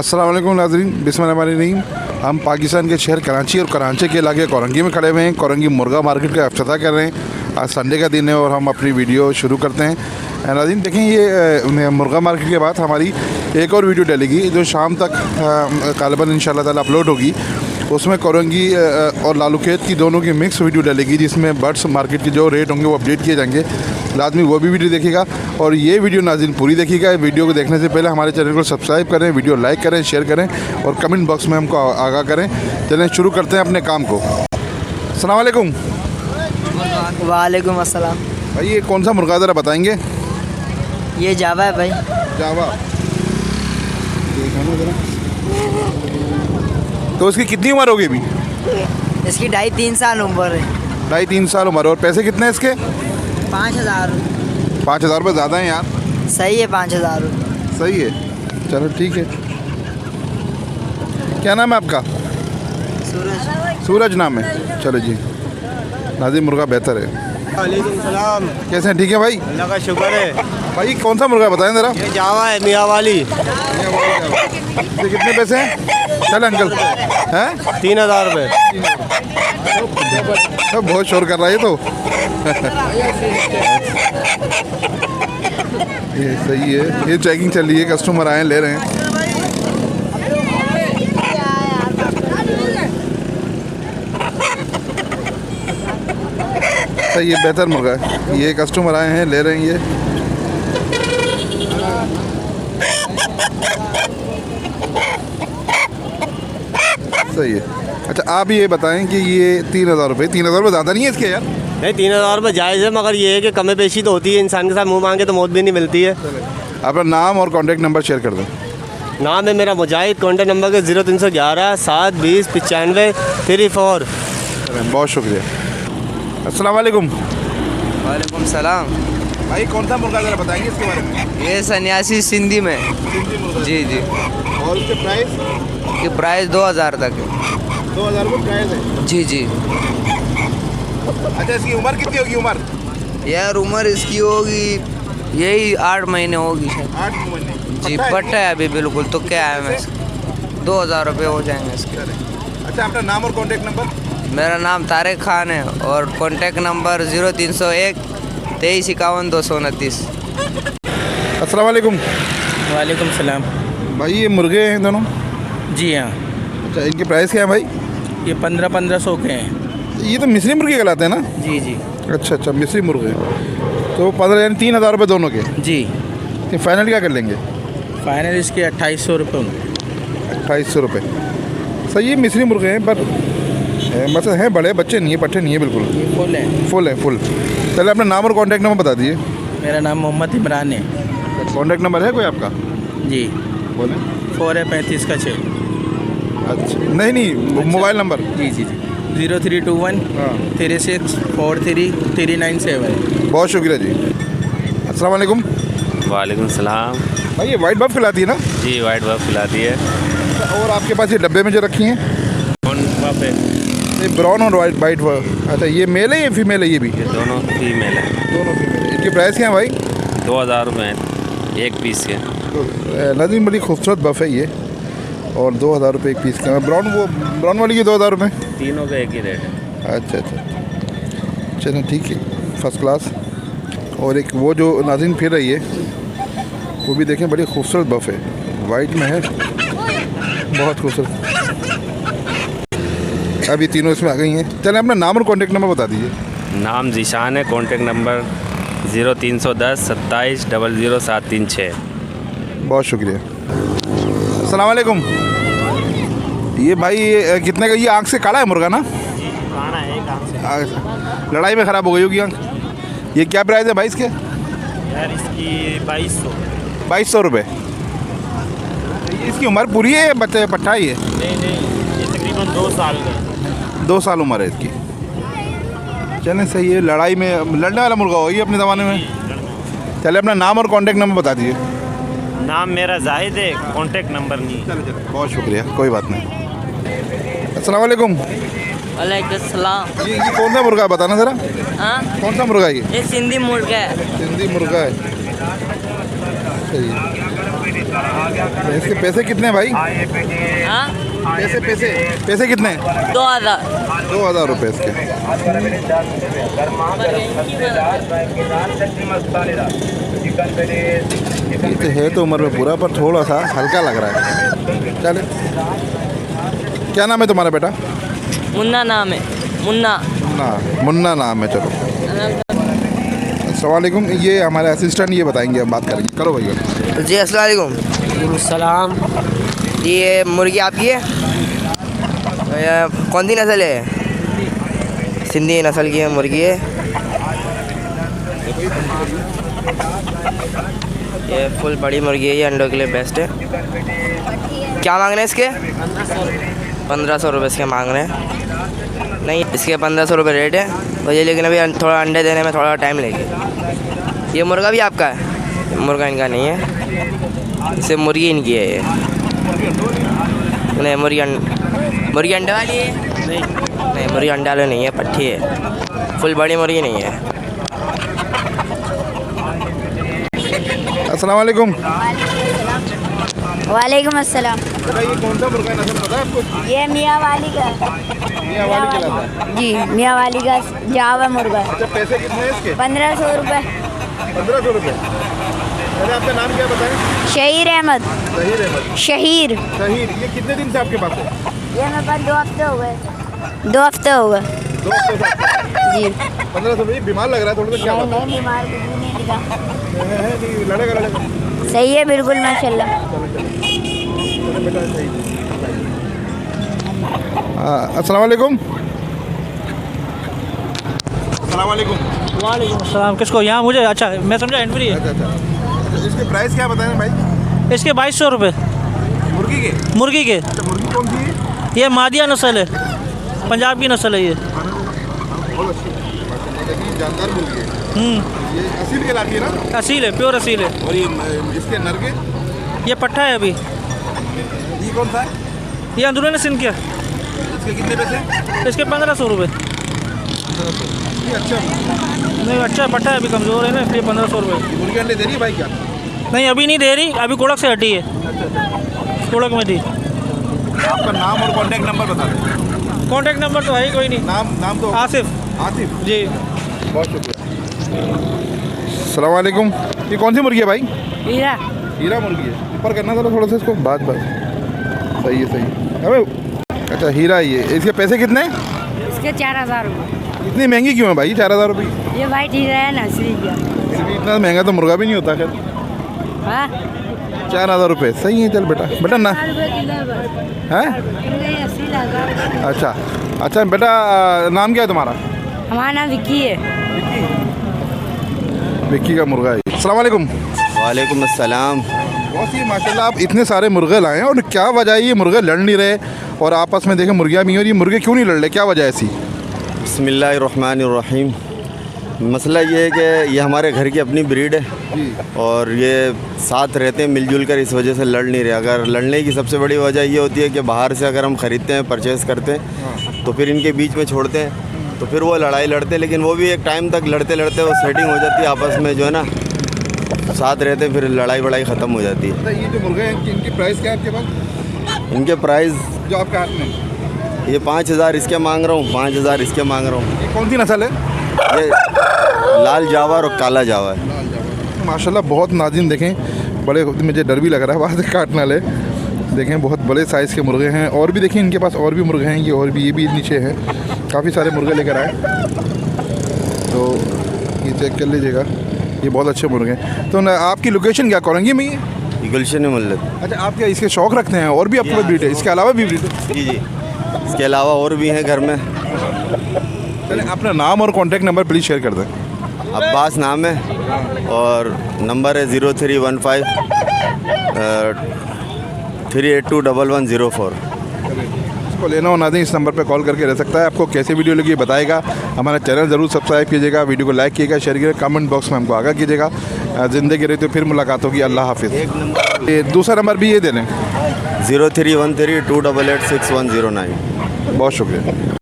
अस्सलाम वालेकुम नाज़रीन, बिस्मिल्लाहिर्रहमानिर्रहीम। हम पाकिस्तान के शहर कराची और कराची के इलाके कोरंगी में खड़े हुए हैं। कोरंगी मुर्गा मार्केट का इफ्तिताह कर रहे हैं। आज संडे का दिन है और हम अपनी वीडियो शुरू करते हैं। नाज़रीन देखें, ये मुर्गा मार्केट के बाद हमारी एक और वीडियो डलेगी जो शाम तक ग़ालिबन इंशाअल्लाह ताला अपलोड होगी। उसमें कोरंगी और लालूखेत की दोनों की मिक्स वीडियो डलेगी, जिसमें बर्ड्स मार्केट के जो रेट होंगे वो अपडेट किए जाएंगे। लाजमी वो भी वीडियो देखिएगा और ये वीडियो नाज़रीन पूरी देखिएगा। वीडियो को देखने से पहले हमारे चैनल को सब्सक्राइब करें, वीडियो लाइक करें, शेयर करें और कमेंट बॉक्स में हमको आगाह करें। चलें शुरू करते हैं अपने काम को। अस्सलाम वालेकुम। वालेकुम अस्सलाम। भाई ये कौन सा मुर्गा ज़रा बताएँगे? ये जावा है भाई। जावा। तो इसकी कितनी उम्र होगी अभी? इसकी 2.5-3 साल उम्र है। 2.5-3 साल उम्र। और पैसे कितने हैं इसके? 5,000। 5,000 रुपये ज़्यादा हैं यार। सही है 5,000। सही है, चलो ठीक है। क्या नाम है आपका? सूरज। सूरज नाम है, चलो जी। नाज़रीन मुर्गा बेहतर है। वालेकुम सलाम। कैसे हैं? ठीक है भाई, अल्लाह का शुक्र है। भाई कौन सा मुर्गा बताएं ज़रा। ये जावा है, मियाँ वाली। ये कितने पैसे हैं? चल अंकल हैं 3,000 रुपये। सब बहुत शोर कर रहा है ये तो। ये सही है, ये चेकिंग चल रही है, कस्टमर आए ले रहे हैं। सही है, बेहतर मुर्गा है ये। कस्टमर आए हैं ले रहे हैं ये। सही है। अच्छा आप ये बताएं कि ये 3,000 रुपये ज़्यादा नहीं है इसके यार? नहीं, 3,000 रुपये जायज़ है, मगर ये है कि कमी पेशी तो होती है। इंसान के साथ मुँह मांगे तो मौत भी नहीं मिलती है। अपना नाम और कॉन्टेक्ट नंबर शेयर कर दें। नाम है मेरा मुजाहिद, कॉन्टेक्ट नंबर के 0311 720 95 34। बहुत शुक्रिया। अस्सलाम वालेकुम। वालेकुम सलाम। भाई कौन सा मुर्गा ज़रा बताएंगे इसके बारे में? ये सन्यासी सिंधी में। जी जी। और उसके प्राइस? ये प्राइस 2,000 तक है। 2,000 रुपये प्राइस है। जी जी। अच्छा इसकी उम्र कितनी होगी? उम्र यार उम्र इसकी होगी यही 8 महीने होगी शायद। 8 महीने जी पट्टा है अभी बिल्कुल। तो क्या है मैं 2,000 रुपये हो जाएंगे इसके। अच्छा अपना नाम और कॉन्टेक्ट नंबर? मेरा नाम तारिक खान है और कॉन्टेक्ट नंबर 0301 23 51 229। अस्सलाम वालेकुम। वालेकुम सलाम। भाई ये मुर्गे हैं दोनों? जी हाँ, अच्छा इनके प्राइस क्या है भाई? ये 1500 के हैं। ये तो मिस्री मुर्गे कहलाते हैं ना? जी जी। अच्छा अच्छा, मिस्री मुर्गे। तो 15 यानी 3,000 रुपये दोनों के। जी। तो फाइनल क्या कर लेंगे? फाइनल इसके 2800 रुपये होंगे। 2800 रुपये। सही है, मिस्री मुर्गे हैं पर मतलब हैं बड़े, बच्चे नहीं है, पट्टे नहीं है बिल्कुल। ये फुल है। फुल है फुल। चलिए अपना नाम और कॉन्टैक्ट नंबर बता दीजिए। मेरा नाम मोहम्मद इमरान है। कॉन्टैक्ट नंबर है कोई आपका? जी। बोलें। 4 है 35 का 6। अच्छा नहीं, मोबाइल नंबर? जी जी जी। 0321 हाँ 36 43 397। बहुत शुक्रिया जी। अस्सलाम वालेकुम। वालेकुम सलाम। भाई ये वाइट बफ खिलाती है ना? जी वाइट बफ खिलाती है। और आपके पास ये डब्बे में जो रखी हैं? कौन बफ है? ये ब्राउन और वाइट बफ। अच्छा ये मेल है या फीमेल है? ये भी ये दोनों फीमेल है। दोनों फीमेल है। इनके प्राइस क्या है भाई? 2,000 रुपये हैं एक पीस के। नाज़रीन बड़ी खूबसूरत बफ है ये और 2,000 रुपये एक पीस का। ब्राउन वाली की 2,000 रुपये? तीनों का एक ही रेट है। अच्छा अच्छा, चलो ठीक है, फर्स्ट क्लास। और एक वो जो नाज़रीन फिर रही है वो भी देखें, बड़ी खूबसूरत बफ है, वाइट में है, बहुत खूबसूरत। अभी तीनों इसमें आ गई हैं। चलें अपना नाम और कॉन्टेक्ट नंबर बता दीजिए। नाम जीशान है, कॉन्टेक्ट नंबर 0310 27 00 736। बहुत शुक्रिया। अस्सलाम वालेकुम। ये भाई ये कितने का? ये आँख से काला है मुर्गा ना? काना है एक आँख से। लड़ाई में ख़राब हो गई होगी आँख। ये क्या प्राइस है भाई इसके? यार इसकी 2200। 2200 रुपये। इसकी उम्र पूरी है, बच्चे पट्टा ही है? नहीं, ये तकरीबन 2 साल का। 2 साल उम्र है इसकी। चलें सही है, लड़ाई में लड़ने वाला मुर्गा होगी अपने ज़माने में। चले अपना नाम और कॉन्टेक्ट नंबर बता दीजिए। नाम मेरा जाहिद है, कॉन्टेक्ट नंबर नहीं। चलो बहुत शुक्रिया, कोई बात नहीं। अस्सलाम वालेकुम। वालेकुम सलाम। ये कौन सा मुर्गा है बताना ज़रा। हाँ कौन सा मुर्गा है ये? ये सिंधी मुर्गा है। सिंधी मुर्गा है। सही है। इसके पैसे कितने हैं भाई? हाँ पैसे पैसे पैसे कितने हैं? 2000 2,000 रुपये इसके। ये तो है तो उम्र में पूरा, पर थोड़ा सा हल्का लग रहा है। चले, क्या नाम है तुम्हारा बेटा? मुन्ना नाम है, मुन्ना। मुन्ना नाम है। चलो, अस्सलाम वालेकुम। ये हमारे असिस्टेंट ये बताएंगे, हम बात करेंगे। करो भैया। जी अस्सलाम वालेकुम। सलाम। ये मुर्गी आपकी है? कौन सी नस्ल है? सिंधी नस्ल की है मुर्गी है। ये फुल बड़ी मुर्गी है, ये अंडों के लिए बेस्ट है। क्या मांग रहे हैं इसके? 1500 रुपये इसके मांग रहे हैं। नहीं, इसके 1500 रुपये रेट है तो ये, लेकिन अभी थोड़ा अंडे देने में थोड़ा टाइम लगेगा। ये मुर्गा भी आपका है? मुर्गा इनका नहीं है, इसे मुर्गी इनकी है। ये नहीं, मुर्गी अंडे वाली है? नहीं, मुर्गी अंडे वाली नहीं है, पट्टी है। फुल बड़ी मुर्गी नहीं है। अस्सलाम वालेकुम। वालेकुम अस्सलाम। ये कौन सा मुर्गा नस्ल पता है आपको? ये मियाँ वाली का मियाँ वाली कहलाता है। जी, मियाँ वाली का जावा मुर्गा। अच्छा, पैसे कितने हैं इसके? 1500 रुपये। 1500 रुपये। अरे आपका नाम क्या बताएं? शहीर अहमद। शहीर अहमद। शहीर। शहीर। ये कितने दिन से आपके पास है? ये मेरे पास 2 हफ्ते हो गए। 2 हफ्ते हो गए 2 हफ्ते से। जी। 1500 रुपये। बीमार लग रहा है थोड़ा सा, क्या बात नहीं, बीमार कुछ भी नहीं दिखा। है? नहीं, लड़ेगा। सही है बिल्कुल, माशाल्लाह। अस्सलाम वालेकुम। अस्सलाम वालेकुम। वालेकुम अस्सलाम। किसको? यहाँ मुझे? अच्छा, मैं समझा एंट्री है। अच्छा, इसके प्राइस क्या बताएं भाई? इसके 2200 रुपये मुर्गी के? मुर्गी के। अच्छा, मुर्गी कौन सी है? ये मादिया नस्ल है, पंजाब की नस्ल है ये। बहुत अच्छी, जानदार मुर्गी है। ये असील कहलाती है ना? असील है, प्योर असील है। और ये इसके नर के? ये पट्ठा है अभी। ये कौन सा है? ये अंदरूनी सिंध का। इसके कितने पैसे? इसके 1500 रुपये। ये अच्छा नहीं, अच्छा पट्ठा है, अभी कमज़ोर है ना, इसलिए 1500 रुपये। मुर्गी अंडे दे रही है भाई क्या? नहीं, अभी नहीं दे रही, अभी कोड़क से हटी है। कोड़क में थी। आपका नाम और कॉन्टैक्ट नंबर बता दें। कॉन्टैक्ट नंबर तो है ही कोई नहीं। नाम तो आसिफ। आसिफ जी, बहुत शुक्रिया। अस्सलाम वालेकुम। ये कौन सी मुर्गी है भाई? हीरा। हीरा मुर्गी है। ऊपर करना था थोड़ा सा इसको, बात सही है, सही है। अबे अच्छा, हीरा ये। इसके पैसे कितने हैं? इसके 4000 रुपये। इतनी महंगी क्यों है भाई? 4000 रुपये। ये वाइट हीरा है ना, इसलिए। फिर भी इतना महंगा तो मुर्गा भी नहीं होता। खैर, हाँ, 4000 रुपये सही है। चल बेटा ना है। अच्छा बेटा, नाम क्या है तुम्हारा? हमारा नाम विक्की है। विक्की का मुर्गा है। अस्सलाम वालेकुम। वालेकुम अस्सलाम। बहुत ही माशाल्लाह, आप इतने सारे मुर्गे लाए हैं, और क्या वजह है ये मुर्गे लड़ नहीं रहे? और आपस में देखें मुर्गियाँ भी हैं, और ये मुर्गे क्यों नहीं लड़ रहे? क्या वजह है ऐसी? बिस्मिल्लाहिर्रहमानिर्रहीम। मसला ये है कि ये हमारे घर की अपनी ब्रीड है और ये साथ रहते हैं मिलजुल कर, इस वजह से लड़ नहीं रहे। अगर लड़ने की सबसे बड़ी वजह ये होती है कि बाहर से अगर हम ख़रीदते हैं, परचेज़ करते हैं, तो फिर इनके बीच में छोड़ते हैं तो फिर वो लड़ाई लड़ते हैं। लेकिन वो भी एक टाइम तक लड़ते लड़ते वो सेटिंग हो जाती है आपस में, जो है ना, साथ रहते हैं, फिर लड़ाई बड़ाई ख़त्म हो जाती है। ये जो मुर्गे हैं इनकी प्राइस क्या है आपके पास? इनके प्राइस जो आपके हाथ में? ये 5000 इसके मांग रहा हूँ, 5000 इसके मांग रहा हूँ। ये कौन सी नस्ल है? ये लाल जावर और काला जावा है। माशाल्लाह बहुत नाज़िन, देखें बड़े, मुझे डर भी लग रहा है बाहर से काटने वाले। देखें बहुत बड़े साइज़ के मुर्गे हैं, और भी देखें इनके पास और भी मुर्गे हैं। ये और भी, ये भी नीचे हैं, काफ़ी सारे मुर्गे लेकर आए, तो ये चेक कर लीजिएगा। ये बहुत अच्छे मुर्गे हैं। तो आपकी लोकेशन क्या कोरंगी में ही है? गुलशन मुल्लत। अच्छा, आप क्या इसके शौक़ रखते हैं? और भी आपके पास ब्रीड है? इसके अलावा भी ब्रीड है? जी, इसके अलावा और भी हैं घर में। चलिए, अपना नाम और कॉन्टैक्ट नंबर प्लीज़ शेयर कर दें। अब्बास नाम है और नंबर है 0315 3821104। इसको लेना हो ना दें, इस नंबर पे कॉल करके रह सकता है। आपको कैसे वीडियो लगी बताएगा। हमारा चैनल ज़रूर सब्सक्राइब कीजिएगा, वीडियो को लाइक कीजिएगा, शेयर कीजिएगा, कमेंट बॉक्स में हमको आगाह कीजिएगा। ज़िंदगी रही तो फिर मुलाकात होगी। अल्लाह हाफिज़। ये दूसरा नंबर भी ये दे दें, 0313 288 6109। बहुत शुक्रिया।